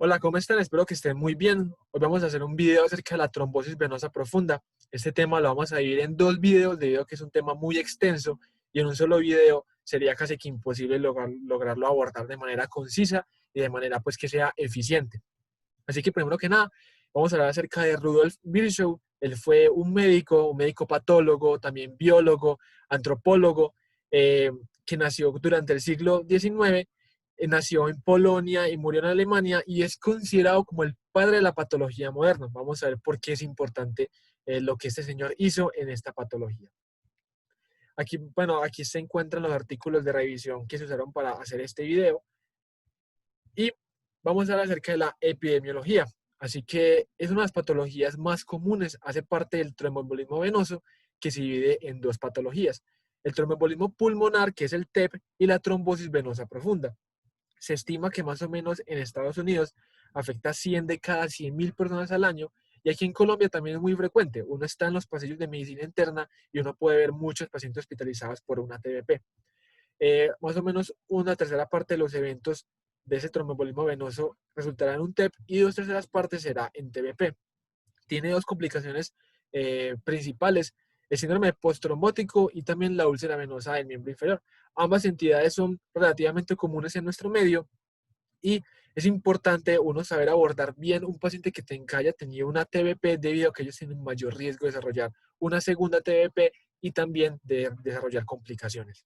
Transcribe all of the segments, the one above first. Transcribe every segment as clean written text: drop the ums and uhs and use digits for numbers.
Hola, ¿cómo están? Espero que estén muy bien. Hoy vamos a hacer un video acerca de la trombosis venosa profunda. Este tema lo vamos a dividir en dos videos debido a que es un tema muy extenso y en un solo video sería casi que imposible lograrlo abordar de manera concisa y de manera pues que sea eficiente. Así que primero que nada, vamos a hablar acerca de Rudolf Virchow. Él fue un médico patólogo, también biólogo, antropólogo, que nació durante el siglo XIX, nació en Polonia y murió en Alemania y es considerado como el padre de la patología moderna. Vamos a ver por qué es importante lo que este señor hizo en esta patología. Aquí, bueno, aquí se encuentran los artículos de revisión que se usaron para hacer este video y vamos a hablar acerca de la epidemiología. Así que es una de las patologías más comunes, hace parte del tromboembolismo venoso, que se divide en dos patologías. El tromboembolismo pulmonar, que es el TEP, y la trombosis venosa profunda. Se estima que más o menos en Estados Unidos afecta a 100 de cada 100.000 personas al año, y aquí en Colombia también es muy frecuente. Uno está en los pasillos de medicina interna y uno puede ver muchos pacientes hospitalizados por una TBP. Más o menos una tercera parte de los eventos de ese tromboembolismo venoso resultará en un TEP y dos terceras partes será en TBP. Tiene dos complicaciones principales, el síndrome postrombótico y también la úlcera venosa del miembro inferior. Ambas entidades son relativamente comunes en nuestro medio y es importante uno saber abordar bien un paciente que haya tenido una TBP debido a que ellos tienen mayor riesgo de desarrollar una segunda TBP y también de desarrollar complicaciones.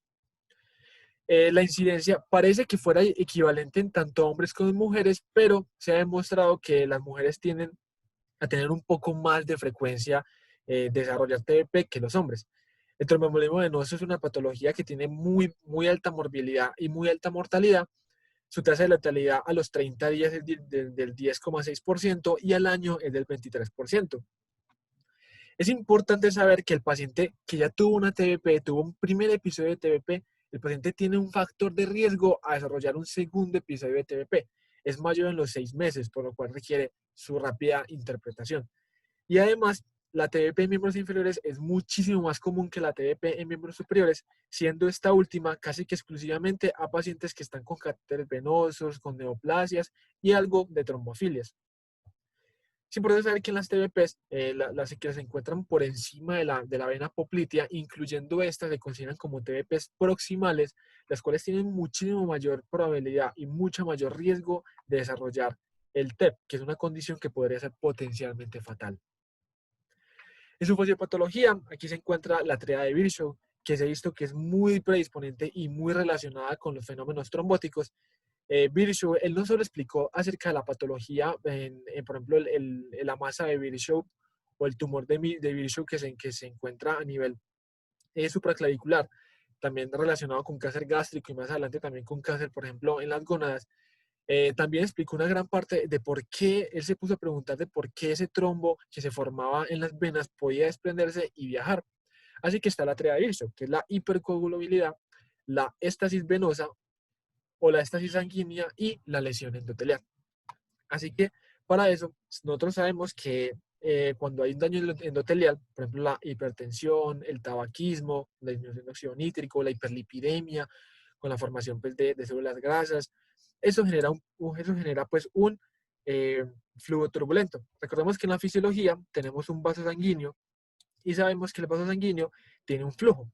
La incidencia parece que fuera equivalente en tanto hombres como en mujeres, pero se ha demostrado que las mujeres tienden a tener un poco más de frecuencia desarrollar TBP que los hombres. El tromboembolismo venoso es una patología que tiene muy alta morbilidad y muy alta mortalidad. Su tasa de letalidad a los 30 días es del 10,6% y al año es del 23%. Es importante saber que el paciente que ya tuvo una TBP, tuvo un primer episodio de TBP, el paciente tiene un factor de riesgo a desarrollar un segundo episodio de TBP. Es mayor en los 6 meses, por lo cual requiere su rápida interpretación. Y además, la TBP en miembros inferiores es muchísimo más común que la TBP en miembros superiores, siendo esta última casi que exclusivamente a pacientes que están con catéteres venosos, con neoplasias y algo de trombofilias. Es importante saber que en las TBPs, las que se encuentran por encima de la vena poplitea, incluyendo estas, se consideran como TBPs proximales, las cuales tienen muchísimo mayor probabilidad y mucho mayor riesgo de desarrollar el TEP, que es una condición que podría ser potencialmente fatal. En su fisiopatología, aquí se encuentra la tríada de Virchow, que se ha visto que es muy predisponente y muy relacionada con los fenómenos trombóticos. Virchow, él no solo explicó acerca de la patología, por ejemplo, la masa de Virchow o el tumor de Virchow que se encuentra a nivel supraclavicular, también relacionado con cáncer gástrico y más adelante también con cáncer, por ejemplo, en las gónadas. También explicó una gran parte de por qué él se puso a preguntar de por qué ese trombo que se formaba en las venas podía desprenderse y viajar. Así que está la tríada de Virchow, que es la hipercoagulabilidad, la éstasis venosa o la éstasis sanguínea y la lesión endotelial. Así que para eso nosotros sabemos que cuando hay un daño endotelial, por ejemplo la hipertensión, el tabaquismo, la disminución de óxido nítrico, la hiperlipidemia, con la formación pues, de células grasas, eso genera pues un eh, flujo turbulento. Recordemos que en la fisiología tenemos un vaso sanguíneo y sabemos que el vaso sanguíneo tiene un flujo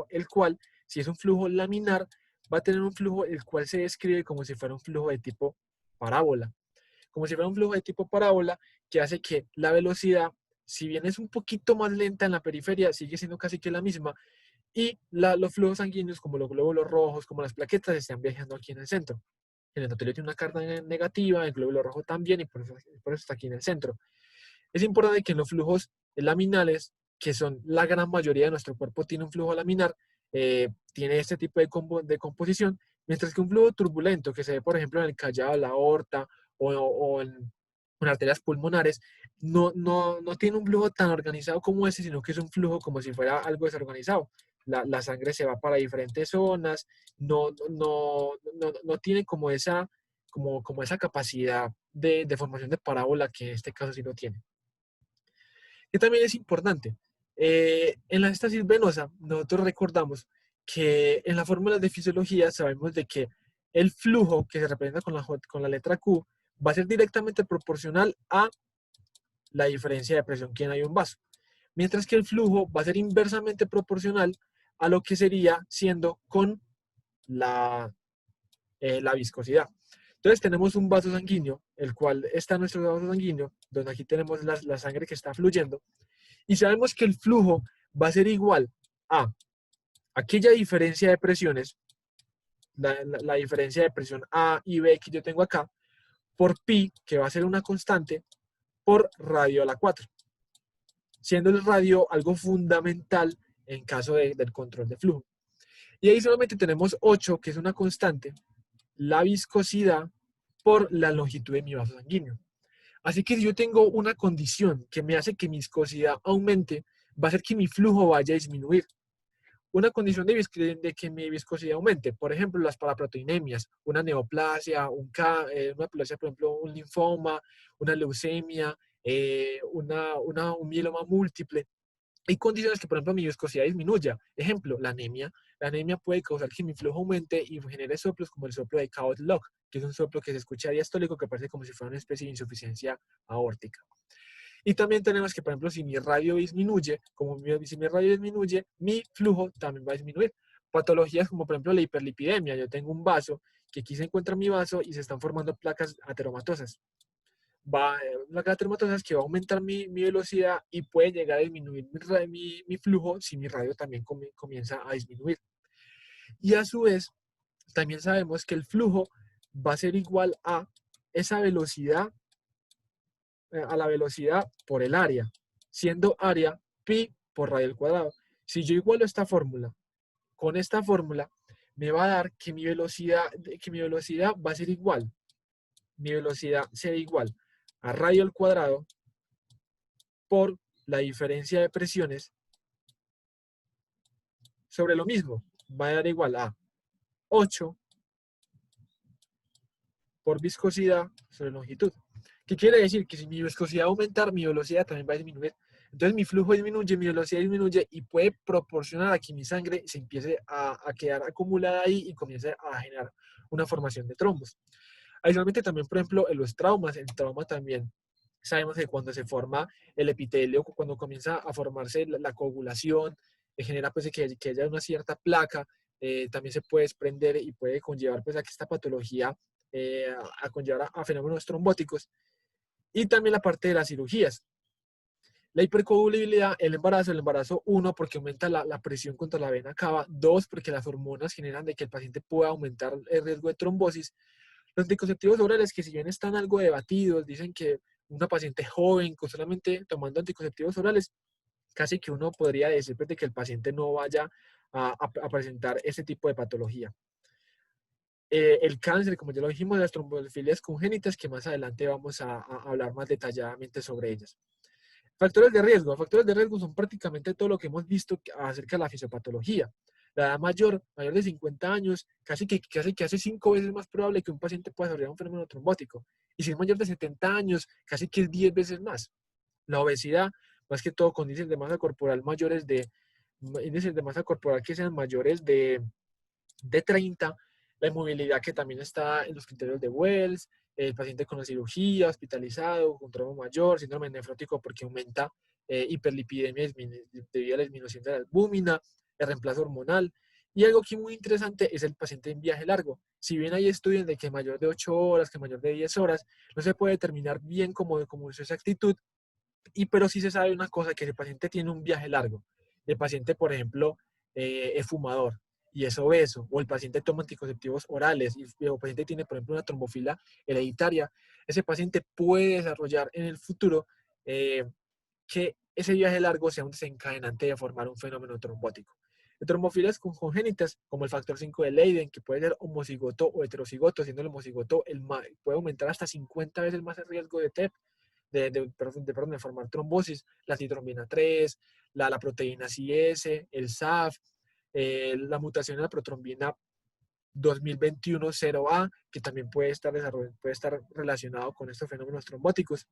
el cual, si es un flujo laminar, va a tener un flujo el cual se describe como si fuera un flujo de tipo parábola. Como si fuera un flujo de tipo parábola que hace que la velocidad, si bien es un poquito más lenta en la periferia, sigue siendo casi que la misma, y los flujos sanguíneos, como los glóbulos rojos, como las plaquetas, están viajando aquí en el centro. El endotelio tiene una carga negativa, el glóbulo rojo también, y por eso está aquí en el centro. Es importante que en los flujos laminales, que son la gran mayoría de nuestro cuerpo, tiene un flujo laminar, tiene este tipo de composición, mientras que un flujo turbulento, que se ve, por ejemplo, en el callado, la aorta o en arterias pulmonares, no tiene un flujo tan organizado como ese, sino que es un flujo como si fuera algo desorganizado. La sangre se va para diferentes zonas, no tiene como esa capacidad de formación de parábola que en este caso sí lo tiene. Que también es importante. En la éstasis venosa, nosotros recordamos que en la fórmula de fisiología sabemos de que el flujo que se representa con la letra Q va a ser directamente proporcional a la diferencia de presión que hay en un vaso. Mientras que el flujo va a ser inversamente proporcional a lo que sería siendo con la viscosidad. Entonces tenemos un vaso sanguíneo, el cual está nuestro vaso sanguíneo, donde aquí tenemos la sangre que está fluyendo, y sabemos que el flujo va a ser igual a aquella diferencia de presiones, la diferencia de presión A y B que yo tengo acá, por pi, que va a ser una constante, por radio a la 4, siendo el radio algo fundamental en caso del control de flujo. Y ahí solamente tenemos 8, que es una constante, la viscosidad por la longitud de mi vaso sanguíneo. Así que si yo tengo una condición que me hace que mi viscosidad aumente, va a hacer que mi flujo vaya a disminuir. Una condición de que mi viscosidad aumente, por ejemplo, las paraproteinemias, una neoplasia, una plasia, por ejemplo, un linfoma, una leucemia, un mieloma múltiple. Hay condiciones que, por ejemplo, mi viscosidad disminuya. Ejemplo, la anemia. La anemia puede causar que mi flujo aumente y genere soplos como el soplo de Cabot-Lodge, que es un soplo que se escucha diastólico que parece como si fuera una especie de insuficiencia aórtica. Y también tenemos que, por ejemplo, si mi radio disminuye, si mi radio disminuye, mi flujo también va a disminuir. Patologías como, por ejemplo, la hiperlipidemia. Yo tengo un vaso que aquí se encuentra mi vaso y se están formando placas ateromatosas. Placas ateromatosas que va a aumentar mi velocidad y puede llegar a disminuir mi flujo si mi radio también comienza a disminuir. Y a su vez, también sabemos que el flujo va a ser igual a esa velocidad, a la velocidad por el área, siendo área pi por radio al cuadrado. Si yo igualo esta fórmula con esta fórmula, me va a dar que mi velocidad va a ser igual. Mi velocidad será igual a radio al cuadrado por la diferencia de presiones sobre lo mismo. Va a dar igual a 8 por viscosidad sobre longitud. ¿Qué quiere decir? Que si mi viscosidad aumentar, mi velocidad también va a disminuir. Entonces mi flujo disminuye, mi velocidad disminuye y puede proporcionar a que mi sangre se empiece a quedar acumulada ahí y comience a generar una formación de trombos. Adicionalmente también, por ejemplo, en los traumas, el trauma también sabemos que cuando se forma el epitelio, cuando comienza a formarse la coagulación, genera pues que haya una cierta placa, también se puede desprender y puede conllevar pues a que esta patología, a conllevar a fenómenos trombóticos. Y también la parte de las cirugías. La hipercoagulabilidad, el embarazo, 1, porque aumenta la presión contra la vena cava, 2, porque las hormonas generan de que el paciente pueda aumentar el riesgo de trombosis. Los anticonceptivos orales, que si bien están algo debatidos, dicen que una paciente joven, solamente tomando anticonceptivos orales, casi que uno podría decir pues, de que el paciente no vaya a presentar ese tipo de patología. El cáncer, como ya lo dijimos, las trombofilias congénitas, que más adelante vamos a hablar más detalladamente sobre ellas. Factores de riesgo. Factores de riesgo son prácticamente todo lo que hemos visto acerca de la fisiopatología. La edad mayor de 50 años, casi que hace 5 veces más probable que un paciente pueda desarrollar un fenómeno trombótico. Y si es mayor de 70 años, casi que es 10 veces más. La obesidad, más que todo con índices de masa corporal índices de masa corporal que sean mayores de 30, la inmovilidad que también está en los criterios de Wells, el paciente con la cirugía, hospitalizado, con trauma mayor, síndrome nefrótico porque aumenta hiperlipidemia debido a la disminución de la albúmina, el reemplazo hormonal. Y algo que es muy interesante es el paciente en viaje largo. Si bien hay estudios de que mayor de 8 horas, que mayor de 10 horas, no se puede determinar bien cómo es esa actitud, pero sí se sabe una cosa, que si el paciente tiene un viaje largo, el paciente, por ejemplo, es fumador y es obeso, o el paciente toma anticonceptivos orales y el paciente tiene, por ejemplo, una trombofilia hereditaria, ese paciente puede desarrollar en el futuro que ese viaje largo sea un desencadenante de formar un fenómeno trombótico. De trombofilias congénitas, como el factor 5 de Leiden, que puede ser homocigoto o heterocigoto, siendo el homocigoto puede aumentar hasta 50 veces más el riesgo de TEP, de formar trombosis, la citrombina 3, la proteína CS, el SAF, la mutación de la protrombina 2021-0A, que también puede estar relacionado con estos fenómenos trombóticos.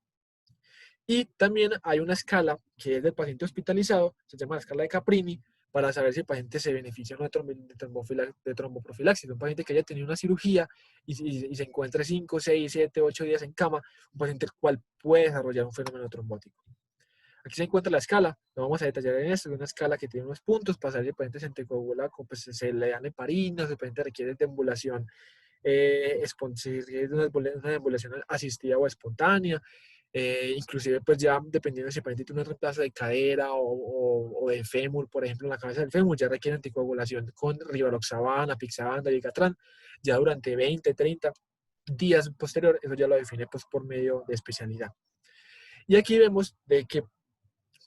Y también hay una escala que es del paciente hospitalizado, se llama la escala de Caprini, para saber si el paciente se beneficia o no de tromboprofilaxis. Un paciente que haya tenido una cirugía y se encuentre 5, 6, 7, 8 días en cama, un paciente el cual puede desarrollar un fenómeno trombótico. Aquí se encuentra la escala, lo vamos a detallar en esto, es una escala que tiene unos puntos, para saber si el paciente se anticoagula, pues se le dan heparinas, si el paciente requiere de embulación, si requiere de una embulación asistida o espontánea, inclusive pues ya dependiendo si el paciente tiene un reemplazo de cadera o de fémur, por ejemplo, en la cabeza del fémur, ya requiere anticoagulación con rivaroxaban, apixaban, dabigatran, ya durante 20, 30 días posterior, eso ya lo define pues por medio de especialidad. Y aquí vemos de que,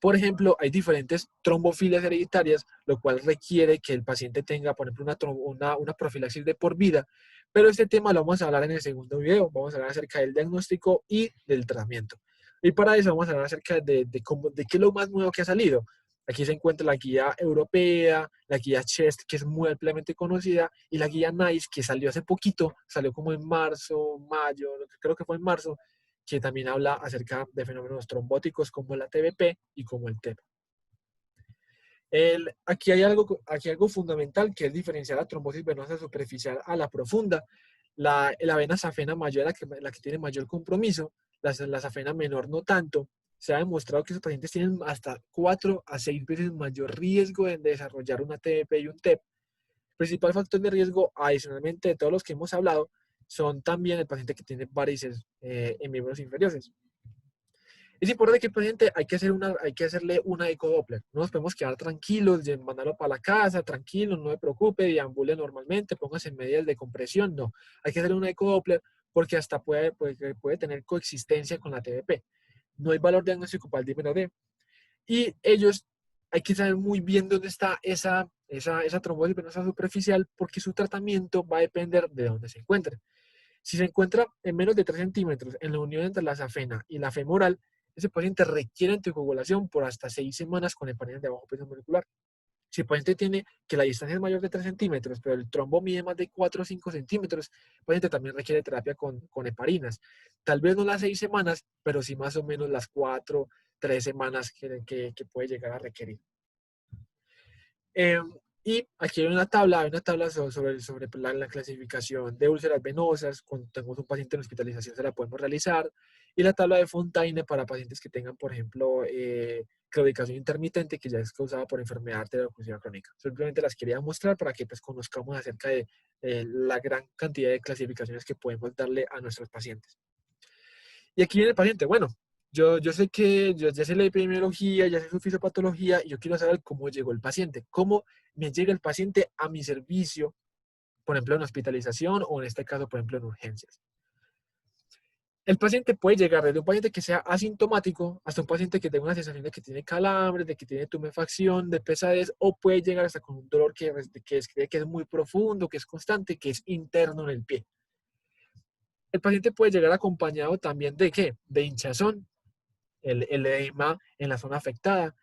por ejemplo, hay diferentes trombofilias hereditarias, lo cual requiere que el paciente tenga, por ejemplo, una profilaxis de por vida, pero este tema lo vamos a hablar en el segundo video. Vamos a hablar acerca del diagnóstico y del tratamiento. Y para eso vamos a hablar acerca de qué es lo más nuevo que ha salido. Aquí se encuentra la guía europea, la guía CHEST, que es muy ampliamente conocida, y la guía NICE, que salió hace poquito, salió como en marzo, mayo, creo que fue en marzo, que también habla acerca de fenómenos trombóticos como la TBP y como el TEP. Aquí hay algo fundamental, que es diferenciar la trombosis venosa superficial a la profunda. La vena safena mayor es la que tiene mayor compromiso, la safena menor no tanto. Se ha demostrado que esos pacientes tienen hasta 4 a 6 veces mayor riesgo de desarrollar una TBP y un TEP. El principal factor de riesgo, adicionalmente de todos los que hemos hablado, son también el paciente que tiene varices en miembros inferiores. Es importante que el paciente hay que hacerle una ecodoppler. No nos podemos quedar tranquilos, mandarlo para la casa, tranquilo, no se preocupe, deambule normalmente, póngase en medidas de compresión. No, hay que hacerle una ecodoppler porque hasta puede tener coexistencia con la TBP. No hay valor diagnóstico para el dímero D. Y ellos, hay que saber muy bien dónde está esa trombosis venosa superficial, porque su tratamiento va a depender de dónde se encuentre. Si se encuentra en menos de 3 centímetros en la unión entre la safena y la femoral, ese paciente requiere anticoagulación por hasta 6 semanas con heparinas de bajo peso molecular. Si el paciente tiene que la distancia es mayor de 3 centímetros, pero el trombo mide más de 4 o 5 centímetros, el paciente también requiere terapia con heparinas. Tal vez no las 6 semanas, pero sí más o menos las 4, 3 semanas que puede llegar a requerir. Y aquí hay una tabla sobre la clasificación de úlceras venosas. Cuando tenemos un paciente en hospitalización se la podemos realizar. Y la tabla de Fontaine para pacientes que tengan, por ejemplo, claudicación intermitente, que ya es causada por enfermedad arterial-oclusiva crónica. Simplemente las quería mostrar para que pues, conozcamos acerca de la gran cantidad de clasificaciones que podemos darle a nuestros pacientes. Y aquí viene el paciente. Bueno, yo sé que ya sé la epidemiología, ya sé su fisiopatología y yo quiero saber cómo llegó el paciente, cómo me llega el paciente a mi servicio, por ejemplo, en hospitalización o en este caso, por ejemplo, en urgencias. El paciente puede llegar desde un paciente que sea asintomático hasta un paciente que tenga una sensación de que tiene calambres, de que tiene tumefacción, de pesadez, o puede llegar hasta con un dolor que es muy profundo, que es constante, que es interno en el pie. El paciente puede llegar acompañado también de ¿qué? De hinchazón, el edema en la zona afectada,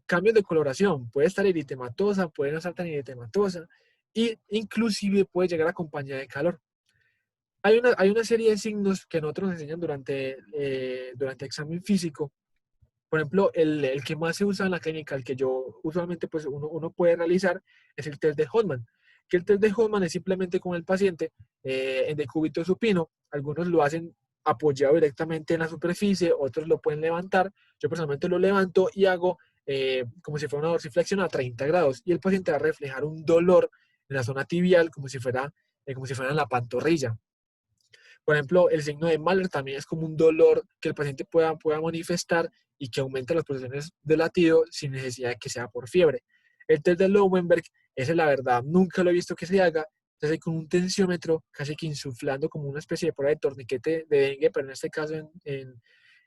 cambios de coloración, puede estar eritematosa, puede no estar tan eritematosa, e inclusive puede llegar acompañada de calor. Hay una serie de signos que nosotros nos enseñan durante examen físico. Por ejemplo, el que más se usa en la clínica, el que yo usualmente pues uno puede realizar, es el test de Hoffman. Que el test de Hoffman es simplemente con el paciente en decúbito supino. Algunos lo hacen apoyado directamente en la superficie, otros lo pueden levantar. Yo personalmente lo levanto y hago como si fuera una dorsiflexión a 30 grados y el paciente va a reflejar un dolor en la zona tibial como si fuera en la pantorrilla. Por ejemplo, el signo de Mahler también es como un dolor que el paciente pueda manifestar y que aumenta las pulsaciones de latido sin necesidad de que sea por fiebre. El test de Lowenberg, ese la verdad nunca lo he visto que se haga, se hace con un tensiómetro casi que insuflando como una especie de prueba de torniquete de dengue, pero en este caso en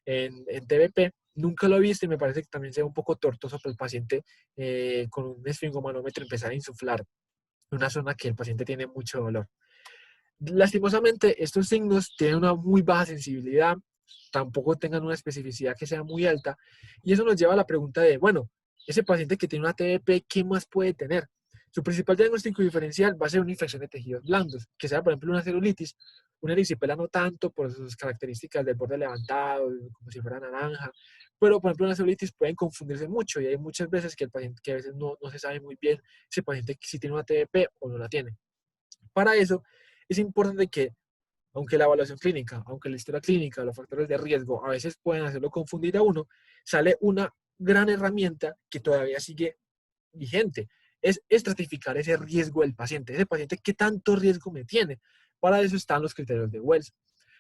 TBP. Nunca lo he visto y me parece que también sea un poco tortoso para el paciente con un esfingomanómetro empezar a insuflar una zona que el paciente tiene mucho dolor. Lastimosamente, estos signos tienen una muy baja sensibilidad, tampoco tengan una especificidad que sea muy alta, y eso nos lleva a la pregunta de, bueno, ese paciente que tiene una TBP, ¿qué más puede tener? Su principal diagnóstico diferencial va a ser una infección de tejidos blandos, que sea, por ejemplo, una celulitis, una erisipela no tanto por sus características del borde levantado, como si fuera naranja, Pero, por ejemplo, en la celulitis pueden confundirse mucho y hay muchas veces que el paciente, que a veces no se sabe muy bien si el paciente si tiene una TBP o no la tiene. Para eso es importante que, aunque la evaluación clínica, aunque la historia clínica, los factores de riesgo a veces pueden hacerlo confundir a uno, sale una gran herramienta que todavía sigue vigente, es estratificar ese riesgo del paciente. Ese paciente, ¿qué tanto riesgo me tiene? Para eso están los criterios de Wells.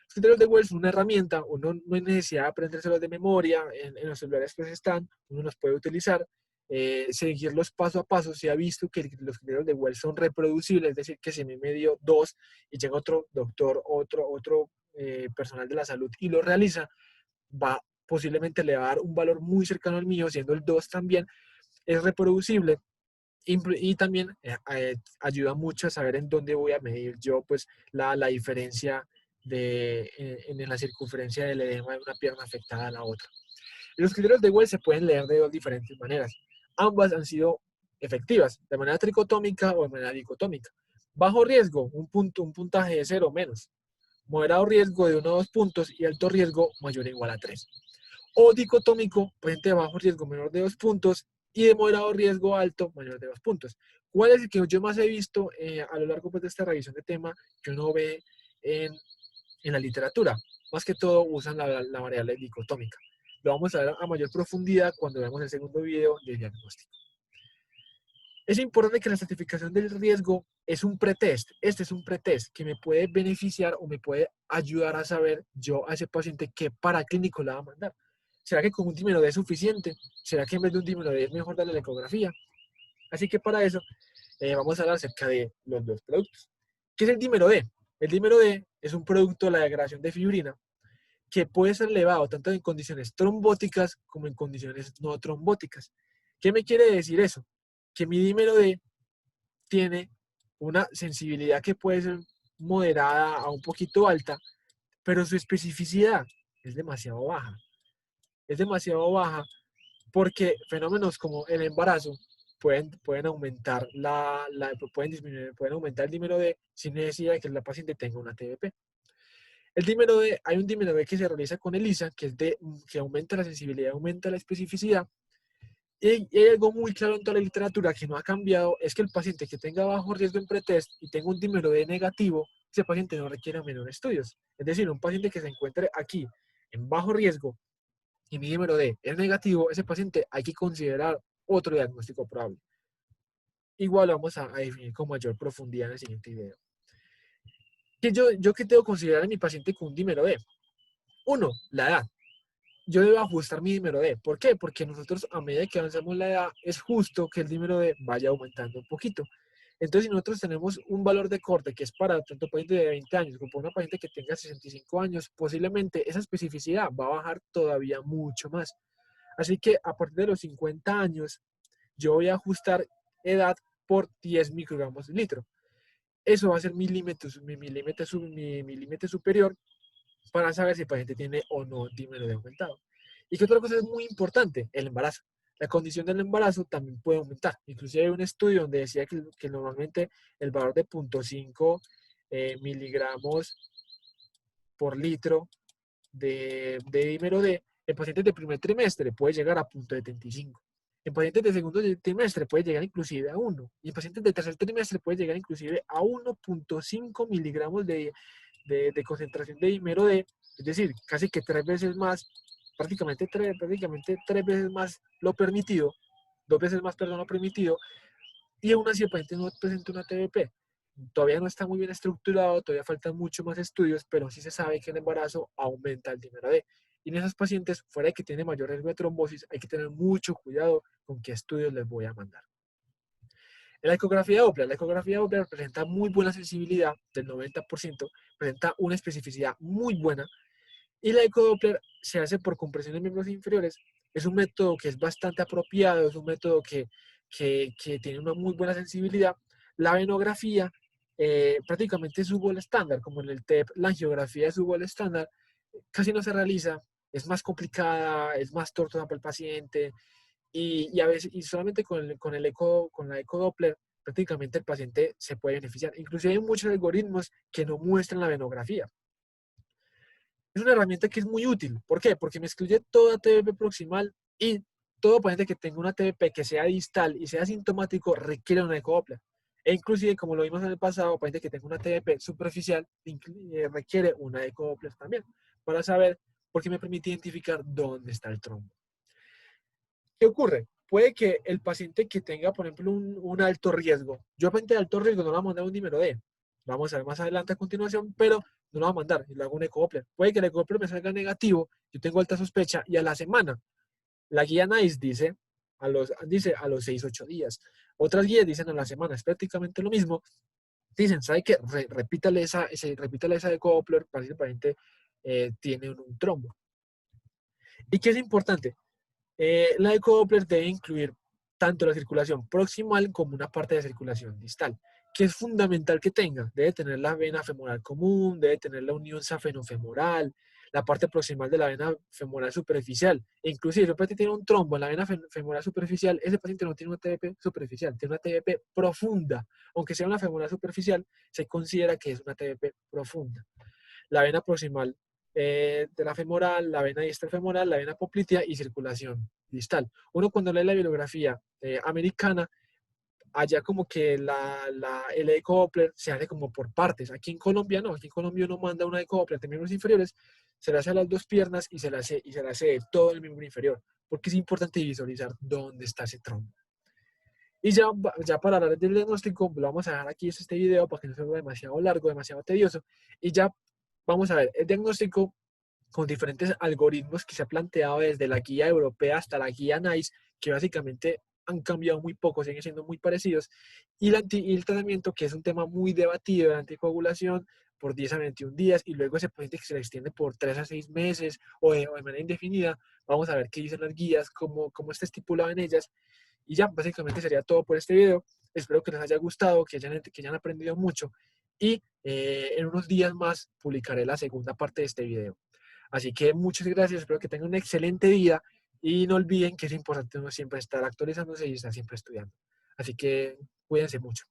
Los criterios de Wells son una herramienta, uno no hay necesidad de aprendérselos de memoria, en los celulares que están, uno los puede utilizar, seguirlos paso a paso. Se ha visto que los criterios de Wells son reproducibles, es decir, que si me dio 2 y llega otro doctor, otro personal de la salud y lo realiza, posiblemente le va a dar un valor muy cercano al mío, siendo el 2 también, es reproducible y también ayuda mucho a saber en dónde voy a medir yo pues la diferencia en la circunferencia del edema de una pierna afectada a la otra. Los criterios de Wells se pueden leer de dos diferentes maneras. Ambas han sido efectivas, de manera tricotómica o de manera dicotómica. Bajo riesgo, un puntaje de 0 o menos. Moderado riesgo de 1 o 2 puntos y alto riesgo mayor o igual a 3. O dicotómico, paciente de bajo riesgo menor de 2 puntos y de moderado riesgo alto mayor de 2 puntos. ¿Cuál es el que yo más he visto a lo largo pues, de esta revisión de tema que uno ve en la literatura? Más que todo usan la variable dicotómica. Lo vamos a ver a mayor profundidad cuando veamos el segundo video de diagnóstico. Es importante que la certificación del riesgo es un pretest. Este es un pretest que me puede beneficiar o me puede ayudar a saber yo a ese paciente qué paraclínico le va a mandar. ¿Será que con un dímero D es suficiente? ¿Será que en vez de un dímero D es mejor darle la ecografía? Así que para eso vamos a hablar acerca de los dos productos. ¿Qué es el dímero D? El dímero D es un producto de la degradación de fibrina que puede ser elevado tanto en condiciones trombóticas como en condiciones no trombóticas. ¿Qué me quiere decir eso? Que mi dímero D tiene una sensibilidad que puede ser moderada a un poquito alta, pero su especificidad es demasiado baja. Es demasiado baja porque fenómenos como el embarazo pueden aumentar pueden disminuir, pueden aumentar el dímero D sin necesidad de que la paciente tenga una TBP. El dímero D, hay un dímero D que se realiza con ELISA, que aumenta la sensibilidad, aumenta la especificidad. Y hay algo muy claro en toda la literatura que no ha cambiado, es que el paciente que tenga bajo riesgo en pretest y tenga un dímero D negativo, ese paciente no requiere menores estudios. Es decir, un paciente que se encuentre aquí en bajo riesgo y mi dímero D es negativo, ese paciente hay que considerar otro diagnóstico probable. Igual lo vamos a definir con mayor profundidad en el siguiente video. ¿Qué tengo que considerar en mi paciente con un dímero D? Uno, la edad. Yo debo ajustar mi dímero D. ¿Por qué? Porque nosotros a medida que avanzamos la edad es justo que el dímero D vaya aumentando un poquito. Entonces, si nosotros tenemos un valor de corte que es para tanto paciente de 20 años como para una paciente que tenga 65 años, posiblemente esa especificidad va a bajar todavía mucho más. Así que a partir de los 50 años, yo voy a ajustar edad por 10 microgramos de litro. Eso va a ser mi límite superior para saber si el paciente tiene o no dímero D aumentado. Y que otra cosa es muy importante, el embarazo. La condición del embarazo también puede aumentar. Inclusive hay un estudio donde decía que normalmente el valor de 0.5 miligramos por litro de dímero D en pacientes de primer trimestre puede llegar a 0.75. En pacientes de segundo trimestre puede llegar inclusive a 1. Y en pacientes de tercer trimestre puede llegar inclusive a 1.5 miligramos de concentración de dímero D, es decir, casi que 3 veces más, prácticamente tres veces más lo permitido, 2 veces más, perdón, lo permitido, y aún así el paciente no presenta una TBP. Todavía no está muy bien estructurado, todavía faltan mucho más estudios, pero sí se sabe que el embarazo aumenta el dímero D. Y en esos pacientes, fuera de que tienen mayor riesgo de trombosis, hay que tener mucho cuidado con qué estudios les voy a mandar. En la ecografía Doppler presenta muy buena sensibilidad, del 90%, presenta una especificidad muy buena, y la ecodoppler se hace por compresión de miembros inferiores. Es un método que es bastante apropiado, es un método que tiene una muy buena sensibilidad. La venografía prácticamente es su gol estándar, como en el TEP, la angiografía es su gol estándar, casi no se realiza, es más complicada, es más tortuosa para el paciente, y a veces, y solamente con la ecodoppler, prácticamente el paciente se puede beneficiar. Inclusive hay muchos algoritmos que no muestran la venografía. Es una herramienta que es muy útil. ¿Por qué? Porque me excluye toda TBP proximal y todo paciente que tenga una TBP que sea distal y sea sintomático requiere una eco Doppler. E inclusive, como lo vimos en el pasado, paciente que tenga una TBP superficial requiere una eco Doppler también para saber, porque me permite identificar dónde está el trombo. ¿Qué ocurre? Puede que el paciente que tenga, por ejemplo, un alto riesgo, yo a paciente de alto riesgo no le voy a mandar un dímero D, vamos a ver más adelante a continuación, pero no lo voy a mandar, y le hago un eco Doppler. Puede que el eco Doppler me salga negativo, yo tengo alta sospecha, y a la semana, la guía NICE dice a los 6-8 días. Otras guías dicen a la semana, es prácticamente lo mismo. Dicen, ¿sabe qué? Repítale esa eco Doppler para si el paciente tiene un trombo. ¿Y qué es importante? La eco Doppler debe incluir tanto la circulación proximal como una parte de circulación distal, que es fundamental que tenga. Debe tener la vena femoral común, debe tener la unión safenofemoral, la parte proximal de la vena femoral superficial. E inclusive, si el paciente tiene un trombo en la vena femoral superficial, ese paciente no tiene una TBP superficial, tiene una TBP profunda. Aunque sea una femoral superficial, se considera que es una TBP profunda. La vena proximal de la femoral, la vena distal femoral, la vena poplitea y circulación distal. Uno cuando lee la bibliografía americana, allá como que el eco Doppler se hace como por partes. Aquí en Colombia no, aquí en Colombia uno manda una eco Doppler de miembros inferiores, se le hace a las dos piernas y se le hace de todo el miembro inferior, porque es importante visualizar dónde está ese trombo. Y ya para hablar del diagnóstico, lo vamos a dejar aquí este video para que no sea demasiado largo, demasiado tedioso. Y ya vamos a ver el diagnóstico con diferentes algoritmos que se ha planteado desde la guía europea hasta la guía NICE, que básicamente han cambiado muy poco, siguen siendo muy parecidos. Y el tratamiento, que es un tema muy debatido, de anticoagulación por 10 a 21 días, y luego ese paciente que se le extiende por 3 a 6 meses de manera indefinida. Vamos a ver qué dicen las guías, cómo está estipulado en ellas. Y ya, básicamente sería todo por este video. Espero que les haya gustado, que hayan aprendido mucho. Y en unos días más publicaré la segunda parte de este video. Así que muchas gracias, espero que tengan un excelente día y no olviden que es importante uno siempre estar actualizándose y estar siempre estudiando. Así que cuídense mucho.